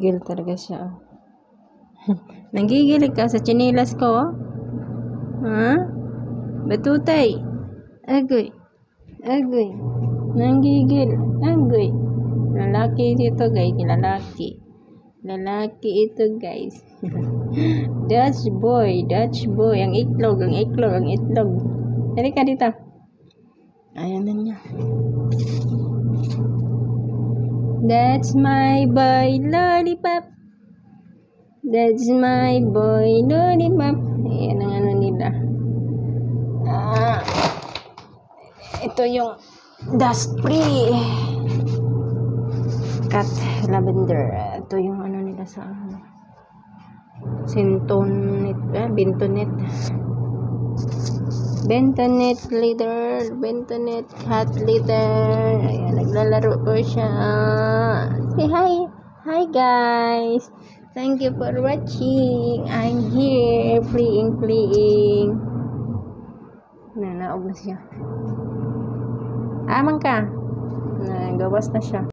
Gigil talaga siya. Nanggigil ka sa chinilas ko? Ha? Batutay. Agoy. Agoy. Nanggigil. Agoy. Lalaki ito guys. Lalaki ito guys. Dutch boy. Ang itlog. Dali ka dito. Ayan na niya. That's my boy lollipop. That's my boy lollipop. Ayan ang ano nila. Ito yung dust free cat lavender. Ito yung ano nila sa Bentonet cat litter. Ayan, naglalaro po siya. Say hi. Hi guys. Thank you for watching. I'm here playing. Naog na siya. Amang ka. Nagawas na siya.